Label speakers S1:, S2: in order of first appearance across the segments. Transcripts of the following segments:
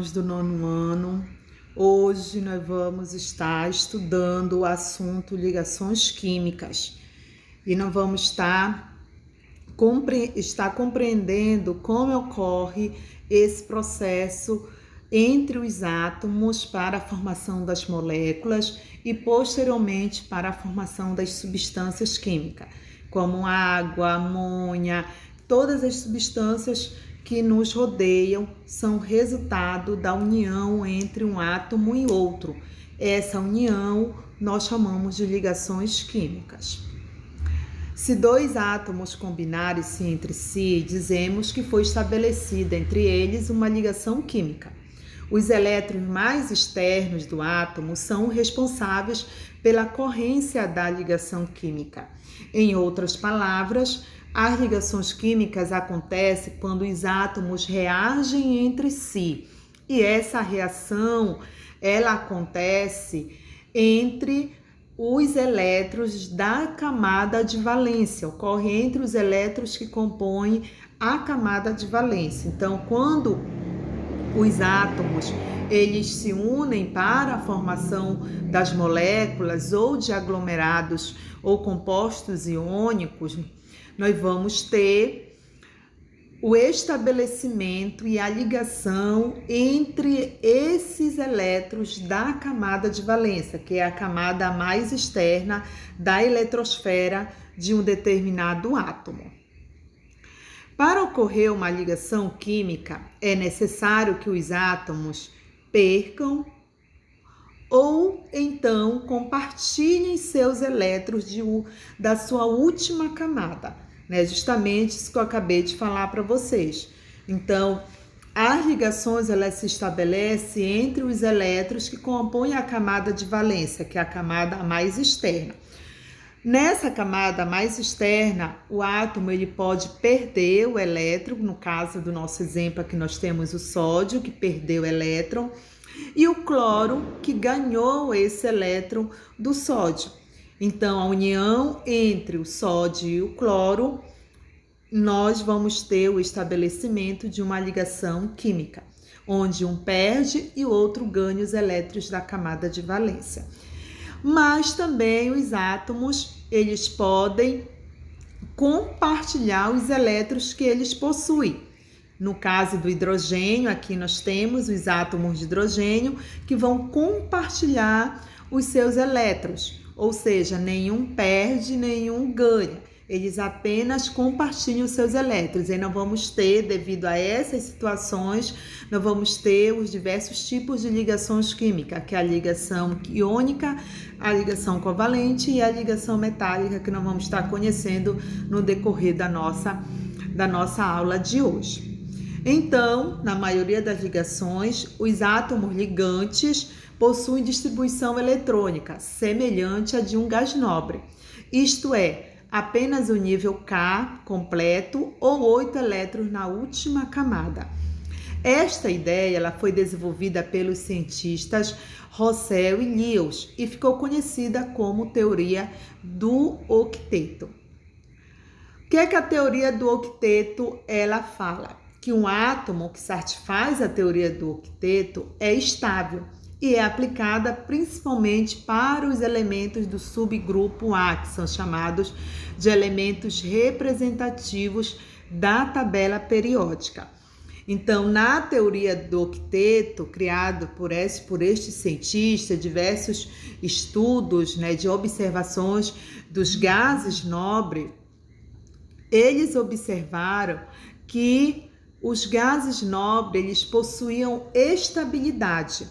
S1: alunos do 9º ano. Hoje nós vamos estar estudando o assunto ligações químicas e nós vamos estar compreendendo como ocorre esse processo entre os átomos para a formação das moléculas e posteriormente para a formação das substâncias químicas, como água, amônia, todas as substâncias que nos rodeiam são resultado da união entre um átomo e outro. Essa união nós chamamos de ligações químicas. Se dois átomos combinarem-se entre si, dizemos que foi estabelecida entre eles uma ligação química. Os elétrons mais externos do átomo são responsáveis pela ocorrência da ligação química. Em outras palavras, as ligações químicas acontecem quando os átomos reagem entre si. E essa reação, ela acontece entre os elétrons da camada de valência, ocorre entre os elétrons que compõem a camada de valência. Então, quando os átomos eles se unem para a formação das moléculas ou de aglomerados ou compostos iônicos, nós vamos ter o estabelecimento e a ligação entre esses elétrons da camada de valência, que é a camada mais externa da eletrosfera de um determinado átomo. Para ocorrer uma ligação química, é necessário que os átomos percam ou então compartilhem seus elétrons da sua última camada, né? Justamente isso que eu acabei de falar para vocês. Então, as ligações elas se estabelecem entre os elétrons que compõem a camada de valência, que é a camada mais externa. Nessa camada mais externa, o átomo ele pode perder o elétron, no caso do nosso exemplo aqui nós temos o sódio que perdeu o elétron e o cloro que ganhou esse elétron do sódio. Então, a união entre o sódio e o cloro, nós vamos ter o estabelecimento de uma ligação química, onde um perde e o outro ganha os elétrons da camada de valência. Mas também os átomos, eles podem compartilhar os elétrons que eles possuem. No caso do hidrogênio, aqui nós temos os átomos de hidrogênio que vão compartilhar os seus elétrons, ou seja, nenhum perde, nenhum ganha. Eles apenas compartilham os seus elétrons. E nós vamos ter, devido a essas situações, nós vamos ter os diversos tipos de ligações químicas, que é a ligação iônica, a ligação covalente e a ligação metálica, que nós vamos estar conhecendo no decorrer da nossa aula de hoje. Então, na maioria das ligações, os átomos ligantes possuem distribuição eletrônica semelhante à de um gás nobre, isto é, apenas o nível K completo ou 8 elétrons na última camada. Esta ideia ela foi desenvolvida pelos cientistas Russell e Lewis e ficou conhecida como teoria do octeto. O que é que a teoria do octeto ela fala? Que um átomo que satisfaz a teoria do octeto é estável e é aplicada principalmente para os elementos do subgrupo A, que são chamados de elementos representativos da tabela periódica. Então, na teoria do octeto, criado por estes cientistas, diversos estudos, né, de observações dos gases nobres, eles observaram que os gases nobres eles possuíam estabilidade.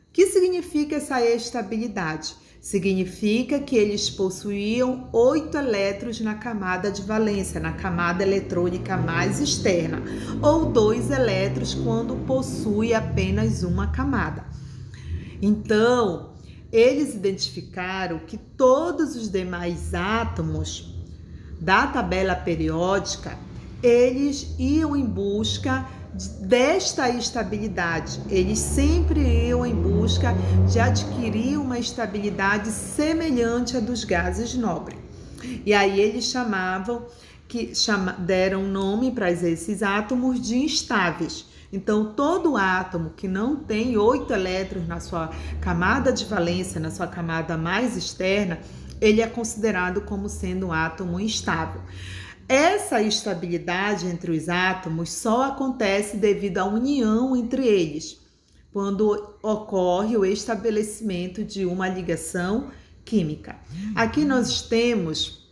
S1: O que significa essa estabilidade? Significa que eles possuíam 8 elétrons na camada de valência, na camada eletrônica mais externa, ou 2 elétrons quando possui apenas uma camada. Então, eles identificaram que todos os demais átomos da tabela periódica, eles iam em busca desta estabilidade, eles sempre iam em busca de adquirir uma estabilidade semelhante à dos gases nobres. E aí eles deram nome para esses átomos de instáveis, Então, todo átomo que não tem 8 elétrons na sua camada de valência, na sua camada mais externa, ele é considerado como sendo um átomo instável. Essa estabilidade entre os átomos só acontece devido à união entre eles, quando ocorre o estabelecimento de uma ligação química. Aqui nós temos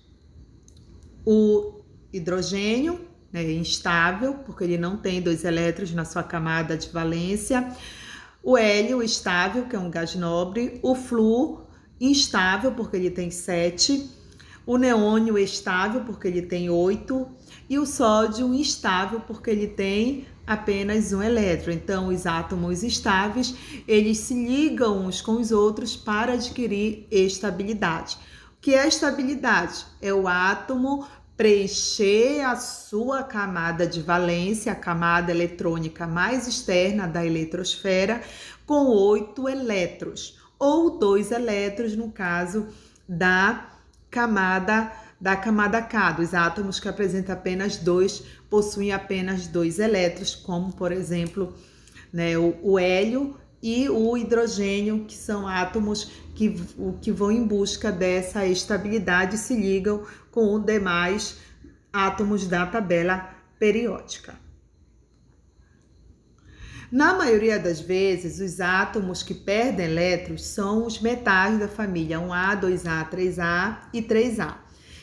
S1: o hidrogênio, né, instável, porque ele não tem 2 elétrons na sua camada de valência. O hélio estável, que é um gás nobre. O flúor instável, porque ele tem 7. O neônio estável, porque ele tem 8. E o sódio instável, porque ele tem apenas 1 elétron. Então, os átomos estáveis, eles se ligam uns com os outros para adquirir estabilidade. O que é estabilidade? É o átomo preencher a sua camada de valência, a camada eletrônica mais externa da eletrosfera, com 8 elétrons, ou 2 elétrons no caso da camada K. Dos átomos que apresentam apenas 2, possuem apenas 2 elétrons, como por exemplo, né, o hélio e o hidrogênio, que são átomos que vão em busca dessa estabilidade e se ligam com os demais átomos da tabela periódica. Na maioria das vezes, os átomos que perdem elétrons são os metais da família 1A, 2A, 3A e 3A.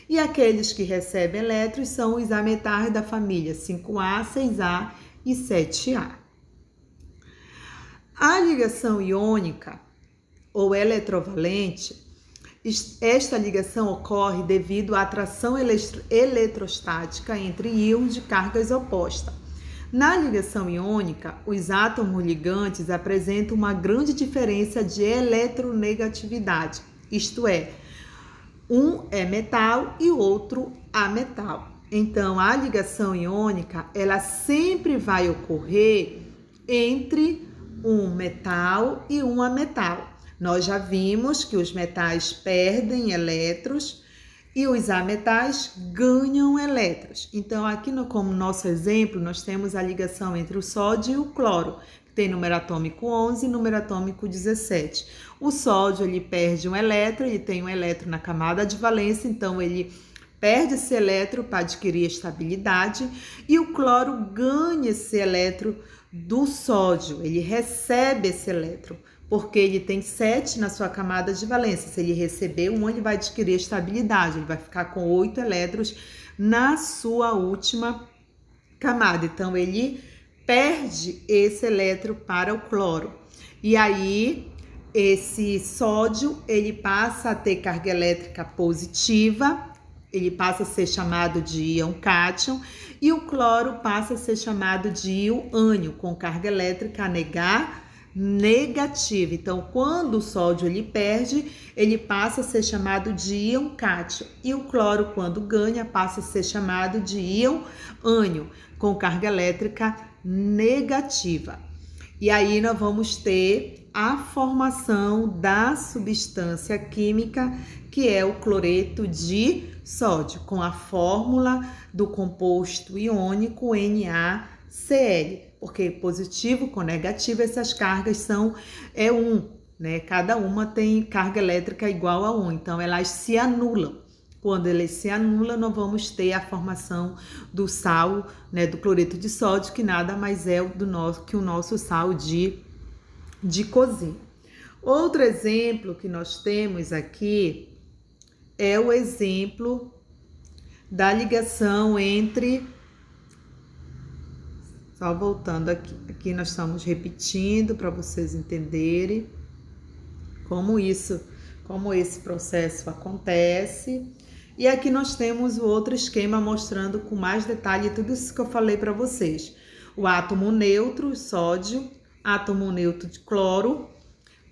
S1: E aqueles que recebem elétrons são os ametais da família 5A, 6A e 7A. A ligação iônica ou eletrovalente, esta ligação ocorre devido à atração eletrostática entre íons de cargas opostas. Na ligação iônica, os átomos ligantes apresentam uma grande diferença de eletronegatividade, isto é, um é metal e o outro ametal. Então, a ligação iônica, ela sempre vai ocorrer entre um metal e um ametal. Nós já vimos que os metais perdem elétrons e os ametais ganham elétrons. Então, aqui como nosso exemplo, nós temos a ligação entre o sódio e o cloro, que tem número atômico 11 e número atômico 17. O sódio, ele perde um elétron, ele tem um elétron na camada de valência, então ele perde esse elétron para adquirir estabilidade, e o cloro ganha esse elétron do sódio, ele recebe esse elétron, porque ele tem 7 na sua camada de valência. Se ele receber 1, ele vai adquirir estabilidade, ele vai ficar com 8 elétrons na sua última camada. Então, ele perde esse elétron para o cloro. E aí, esse sódio, ele passa a ter carga elétrica positiva, ele passa a ser chamado de íon cátion, e o cloro passa a ser chamado de íon ânion, com carga elétrica negativa. Então, quando o sódio ele perde, ele passa a ser chamado de íon cátion, e o cloro, quando ganha, passa a ser chamado de íon ânion, com carga elétrica negativa. E aí nós vamos ter a formação da substância química, que é o cloreto de sódio, com a fórmula do composto iônico NaCl, porque positivo com negativo, essas cargas são 1, né? Cada uma tem carga elétrica igual a 1, então elas se anulam. Quando elas se anulam, nós vamos ter a formação do sal, né, do cloreto de sódio, que nada mais é que o nosso sal de cozinha. Outro exemplo que nós temos aqui é o exemplo da ligação entre... Só voltando aqui nós estamos repetindo para vocês entenderem como esse processo acontece. E aqui nós temos o outro esquema mostrando com mais detalhe tudo isso que eu falei para vocês. O átomo neutro, sódio, átomo neutro de cloro.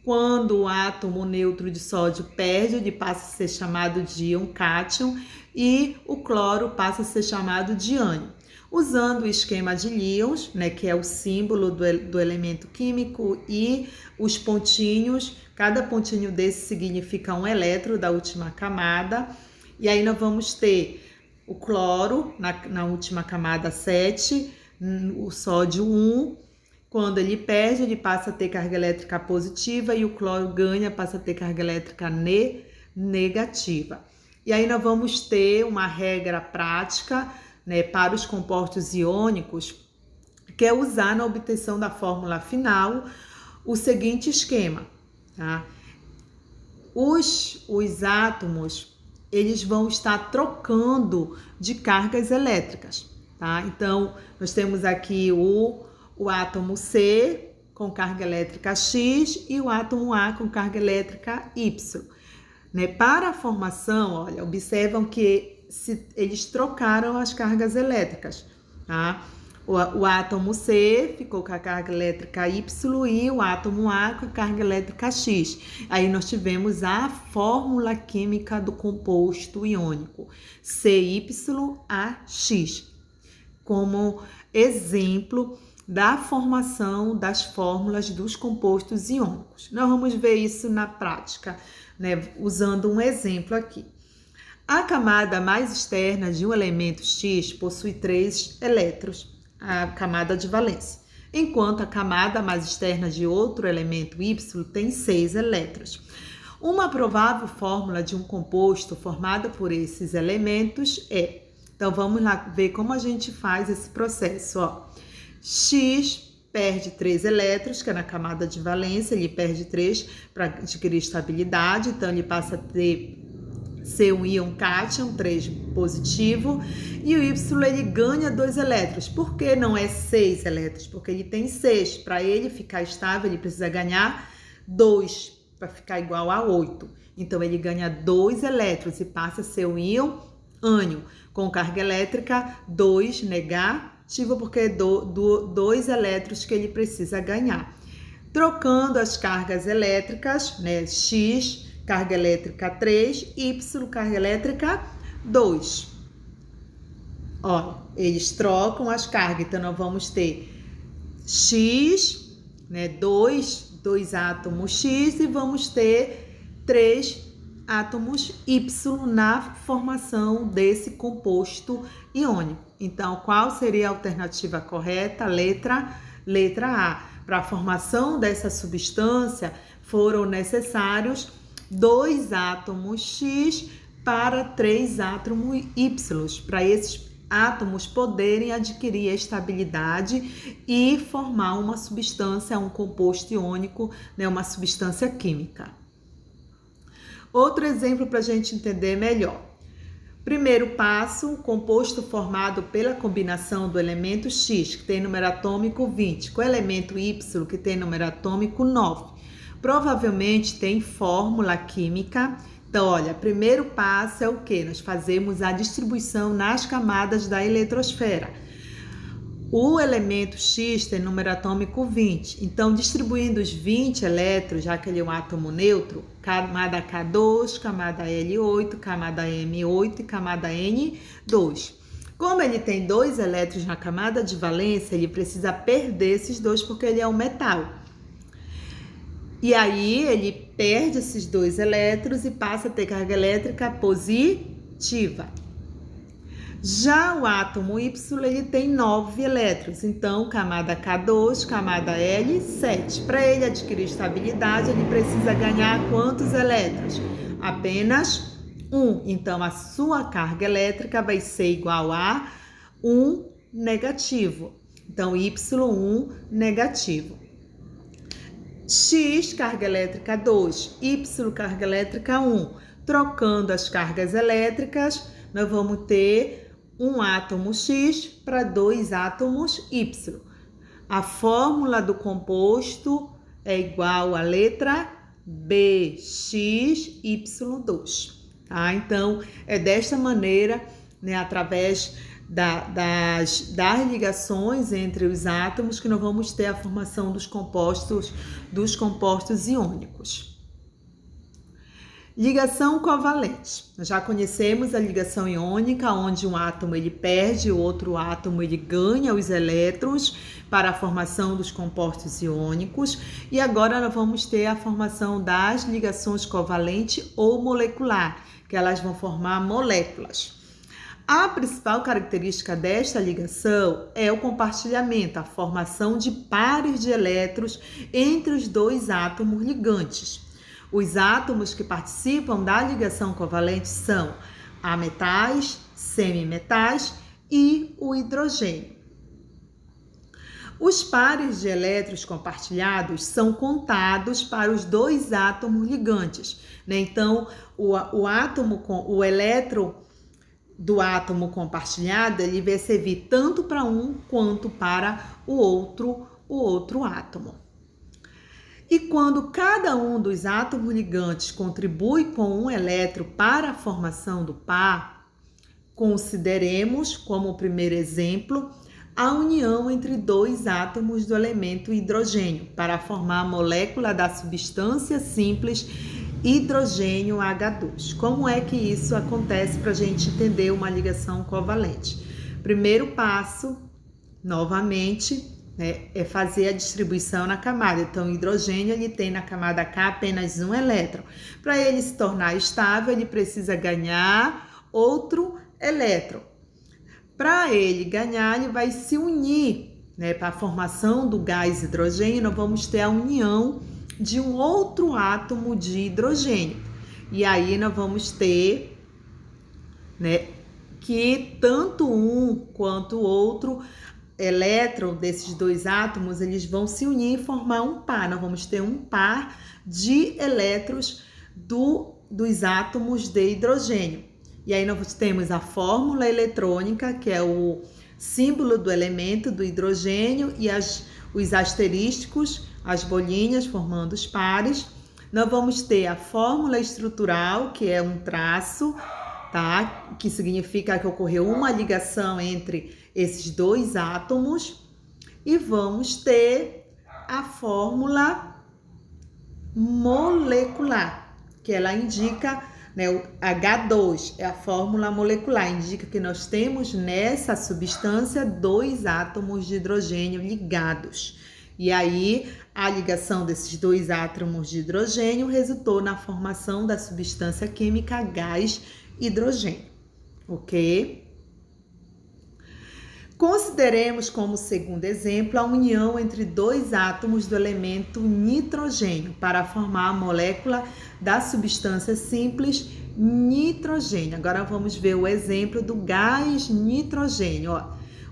S1: Quando o átomo neutro de sódio perde, ele passa a ser chamado de íon cátion, e o cloro passa a ser chamado de ânion. Usando o esquema de Lyons, né, que é o símbolo do elemento químico, e os pontinhos, cada pontinho desse significa um elétron da última camada. E aí nós vamos ter o cloro na última camada 7, o sódio 1 Quando ele perde, ele passa a ter carga elétrica positiva e o cloro ganha, passa a ter carga elétrica negativa. E aí nós vamos ter uma regra prática, né, para os compostos iônicos, que é usar na obtenção da fórmula final o seguinte esquema, tá? Os átomos, eles vão estar trocando de cargas elétricas, tá? Então, nós temos aqui o átomo C com carga elétrica X e o átomo A com carga elétrica Y. Né? Para a formação, olha, observam que eles trocaram as cargas elétricas, tá? O átomo C ficou com a carga elétrica Y e o átomo A com a carga elétrica X. Aí nós tivemos a fórmula química do composto iônico, CYAX, como exemplo da formação das fórmulas dos compostos iônicos. Nós vamos ver isso na prática, né, usando um exemplo aqui. A camada mais externa de um elemento X possui 3 elétrons, a camada de valência, enquanto a camada mais externa de outro elemento Y tem 6 elétrons. Uma provável fórmula de um composto formado por esses elementos é... Então, vamos lá ver como a gente faz esse processo, ó. X perde 3 elétrons, que é na camada de valência, ele perde 3 para adquirir estabilidade, então ele passa a ser um íon cátion, 3 positivo, e o Y ele ganha 2 elétrons. Por que não é 6 elétrons? Porque ele tem 6. Para ele ficar estável, ele precisa ganhar 2 para ficar igual a 8. Então ele ganha 2 elétrons e passa a ser um íon ânion, com carga elétrica 2 negativa, porque é 2 elétrons que ele precisa ganhar. Trocando as cargas elétricas, né? X, carga elétrica 3, Y, carga elétrica 2. Ó, eles trocam as cargas, então nós vamos ter X, né? 2 átomos X e vamos ter 3 átomos Y na formação desse composto iônico. Então, qual seria a alternativa correta? Letra A. Para a formação dessa substância, foram necessários 2 átomos X para 3 átomos Y, para esses átomos poderem adquirir estabilidade e formar uma substância, um composto iônico, né, uma substância química. Outro exemplo para a gente entender melhor. Primeiro passo, composto formado pela combinação do elemento X, que tem número atômico 20, com o elemento Y, que tem número atômico 9. Provavelmente tem fórmula química. Então, olha, primeiro passo é o que? Nós fazemos a distribuição nas camadas da eletrosfera. O elemento X tem número atômico 20, então distribuindo os 20 elétrons, já que ele é um átomo neutro, camada K2, camada L8, camada M8 e camada N2. Como ele tem 2 elétrons na camada de valência, ele precisa perder esses 2 porque ele é um metal. E aí ele perde esses 2 elétrons e passa a ter carga elétrica positiva. Já o átomo Y, ele tem 9 elétrons, então camada K2, camada L7. Para ele adquirir estabilidade, ele precisa ganhar quantos elétrons? Apenas 1. Então, a sua carga elétrica vai ser igual a 1 negativo. Então, Y1 negativo. X, carga elétrica 2, Y, carga elétrica 1. Trocando as cargas elétricas, nós vamos ter um átomo X para 2 átomos Y. A fórmula do composto é igual à letra B, X, Y2. Tá? Então, é desta maneira, né, através das ligações entre os átomos, que nós vamos ter a formação dos compostos iônicos. Ligação covalente. Nós já conhecemos a ligação iônica, onde um átomo ele perde, o outro átomo ele ganha os elétrons para a formação dos compostos iônicos. E agora nós vamos ter a formação das ligações covalente ou molecular, que elas vão formar moléculas. A principal característica desta ligação é o compartilhamento, a formação de pares de elétrons entre os dois átomos ligantes. Os átomos que participam da ligação covalente são ametais, semimetais e o hidrogênio. Os pares de elétrons compartilhados são contados para os dois átomos ligantes, né? Então, o elétron do átomo compartilhado, ele vai servir tanto para um quanto para o outro átomo. E quando cada um dos átomos ligantes contribui com um elétron para a formação do par, consideremos como primeiro exemplo a união entre dois átomos do elemento hidrogênio para formar a molécula da substância simples hidrogênio H2. Como é que isso acontece para a gente entender uma ligação covalente? Primeiro passo, novamente, é fazer a distribuição na camada. Então, o hidrogênio ele tem na camada K apenas um elétron. Para ele se tornar estável, ele precisa ganhar outro elétron. Para ele ganhar, ele vai se unir, para a formação do gás hidrogênio, nós vamos ter a união de um outro átomo de hidrogênio. E aí nós vamos ter, que tanto um quanto o outro elétron desses dois átomos, eles vão se unir e formar um par. Nós vamos ter um par de elétrons dos átomos de hidrogênio. E aí nós temos a fórmula eletrônica, que é o símbolo do elemento do hidrogênio, e os asterísticos, as bolinhas formando os pares. Nós vamos ter a fórmula estrutural, que é um traço, tá? Que significa que ocorreu uma ligação entre esses dois átomos. E vamos ter a fórmula molecular, que ela indica, o H2 é a fórmula molecular, indica que nós temos nessa substância dois átomos de hidrogênio ligados. E aí, a ligação desses dois átomos de hidrogênio resultou na formação da substância química gás hidrogênio, ok? Consideremos como segundo exemplo a união entre dois átomos do elemento nitrogênio para formar a molécula da substância simples nitrogênio. Agora vamos ver o exemplo do gás nitrogênio.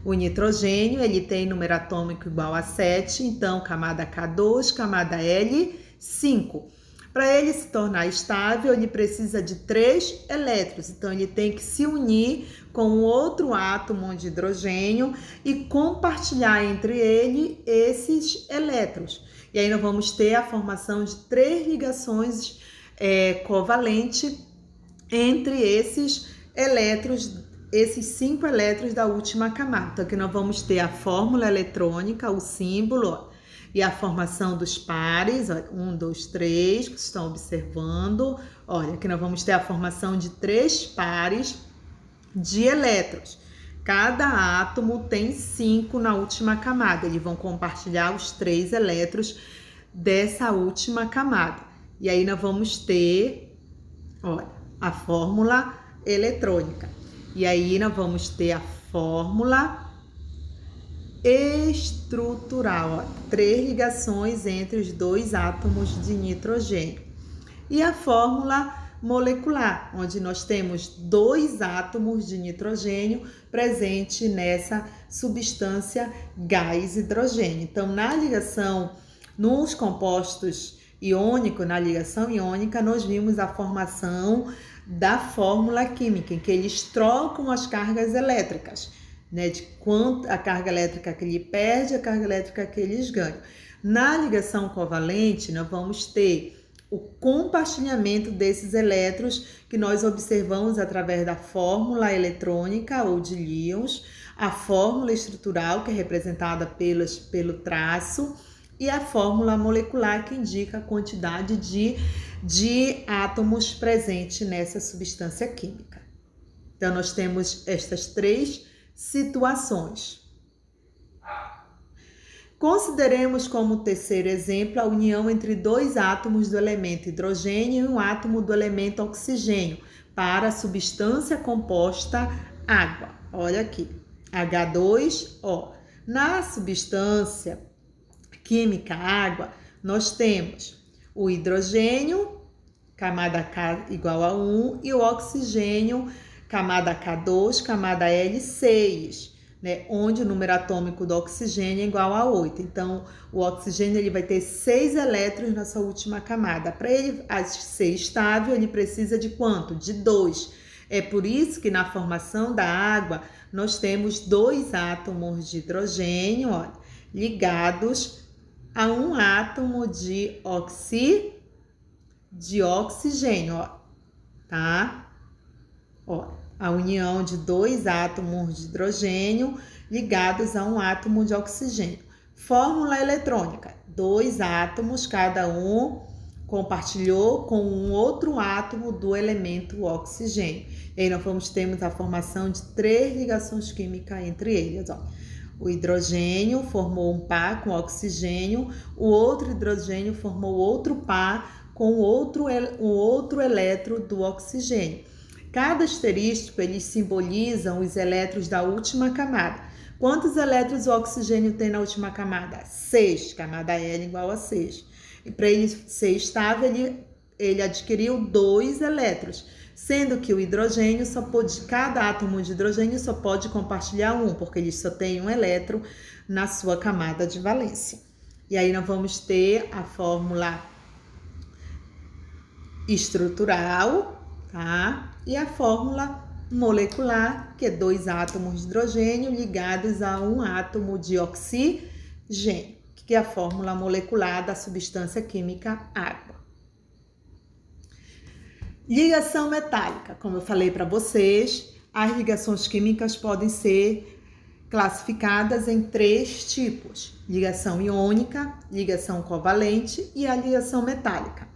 S1: O nitrogênio ele tem número atômico igual a 7, então camada K2, camada L, 5. Para ele se tornar estável, ele precisa de 3 elétrons, então ele tem que se unir com outro átomo de hidrogênio e compartilhar entre ele esses elétrons. E aí nós vamos ter a formação de 3 ligações covalentes entre esses elétrons, esses 5 elétrons da última camada. Então aqui nós vamos ter a fórmula eletrônica, o símbolo, e a formação dos pares, 1, 2, 3, que vocês estão observando. Olha, aqui nós vamos ter a formação de 3 pares de elétrons. Cada átomo tem 5 na última camada. Eles vão compartilhar os 3 elétrons dessa última camada. E aí nós vamos ter, olha, a fórmula eletrônica. E aí nós vamos ter a fórmula estrutural, 3 ligações entre os dois átomos de nitrogênio. E a fórmula molecular, onde nós temos 2 átomos de nitrogênio presente nessa substância gás hidrogênio. Então, na ligação, nos compostos iônicos, na ligação iônica, nós vimos a formação da fórmula química, em que eles trocam as cargas elétricas, de quanto a carga elétrica que ele perde, a carga elétrica que eles ganham. Na ligação covalente, nós vamos ter o compartilhamento desses elétrons que nós observamos através da fórmula eletrônica ou de íons, a fórmula estrutural, que é representada pelo traço, e a fórmula molecular, que indica a quantidade de átomos presentes nessa substância química. Então, nós temos estas 3 situações. Consideremos como terceiro exemplo a união entre 2 átomos do elemento hidrogênio e um átomo do elemento oxigênio para a substância composta água. Olha aqui, H2O. Na substância química água, nós temos o hidrogênio, camada K igual a 1, e o oxigênio, camada K2, camada L6, né? Onde o número atômico do oxigênio é igual a 8. Então, o oxigênio ele vai ter 6 elétrons na sua última camada. Para ele ser estável, ele precisa de quanto? De 2. É por isso que na formação da água, nós temos 2 átomos de hidrogênio, ó, ligados a um átomo de oxigênio, ó, tá? Ó, a união de 2 átomos de hidrogênio ligados a um átomo de oxigênio. Fórmula eletrônica: 2 átomos, cada um compartilhou com um outro átomo do elemento oxigênio. E aí nós temos a formação de 3 ligações químicas entre eles, ó. O hidrogênio formou um par com oxigênio, o outro hidrogênio formou outro par com o outro elétron do oxigênio. Cada asterístico, eles simbolizam os elétrons da última camada. Quantos elétrons o oxigênio tem na última camada? 6, camada L igual a 6. E para ele ser estável, ele adquiriu 2 elétrons, sendo que o hidrogênio cada átomo de hidrogênio só pode compartilhar um, porque ele só tem um elétron na sua camada de valência. E aí nós vamos ter a fórmula estrutural, tá? E a fórmula molecular, que é 2 átomos de hidrogênio ligados a um átomo de oxigênio, que é a fórmula molecular da substância química água. Ligação metálica. Como eu falei para vocês, as ligações químicas podem ser classificadas em 3 tipos: ligação iônica, ligação covalente e a ligação metálica.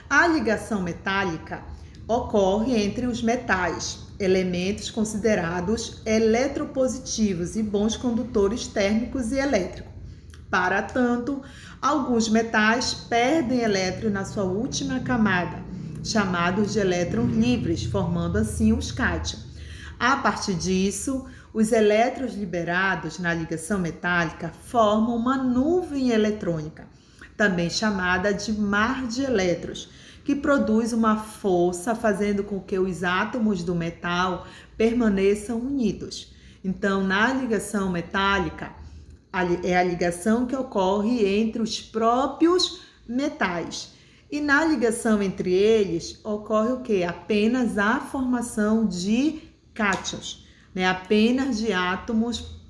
S1: A ligação metálica ocorre entre os metais, elementos considerados eletropositivos e bons condutores térmicos e elétricos. Para tanto, alguns metais perdem elétrons na sua última camada, chamados de elétrons livres, formando assim os cátions. A partir disso, os elétrons liberados na ligação metálica formam uma nuvem eletrônica, também chamada de mar de elétrons, que produz uma força fazendo com que os átomos do metal permaneçam unidos. Então, na ligação metálica, é a ligação que ocorre entre os próprios metais. E na ligação entre eles, ocorre o quê? Apenas a formação de cátions, né? Apenas de átomos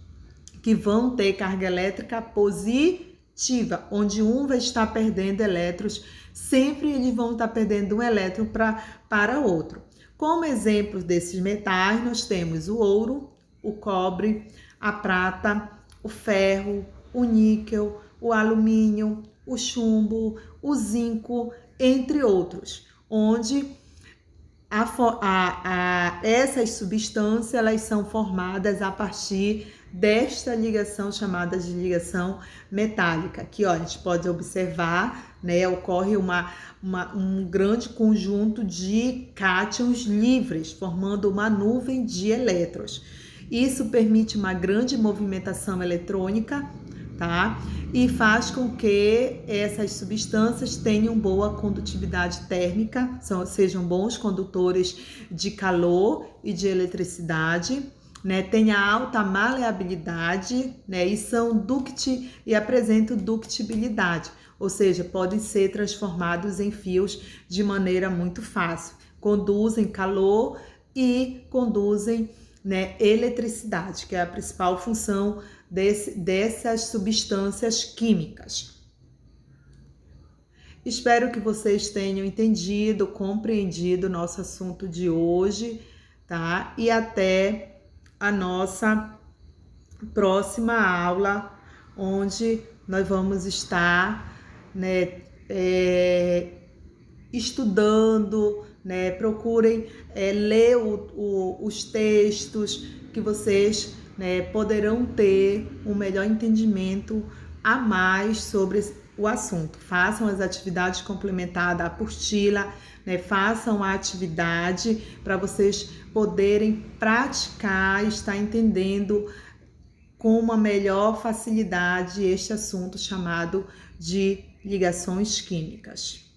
S1: que vão ter carga elétrica positiva, onde um vai estar perdendo elétrons, sempre eles vão estar perdendo um elétron para outro. Como exemplos desses metais, nós temos o ouro, o cobre, a prata, o ferro, o níquel, o alumínio, o chumbo, o zinco, entre outros, onde essas substâncias elas são formadas a partir desta ligação chamada de ligação metálica, que ó, a gente pode observar, né, ocorre um grande conjunto de cátions livres, formando uma nuvem de elétrons. Isso permite uma grande movimentação eletrônica, tá? E faz com que essas substâncias tenham boa condutividade térmica, sejam bons condutores de calor e de eletricidade, né? Tenha alta maleabilidade, né? E apresentam ductibilidade, ou seja, podem ser transformados em fios de maneira muito fácil. Conduzem calor e conduzem, né, eletricidade, que é a principal função dessas substâncias químicas. Espero que vocês tenham entendido, compreendido o nosso assunto de hoje, tá? E até a nossa próxima aula, onde nós vamos estar, né, estudando, né? Procurem ler os textos que vocês, né, poderão ter um melhor entendimento a mais sobre o assunto. Façam as atividades complementares da apostila, né? Façam a atividade para vocês poderem praticar e estar entendendo com uma melhor facilidade este assunto chamado de ligações químicas.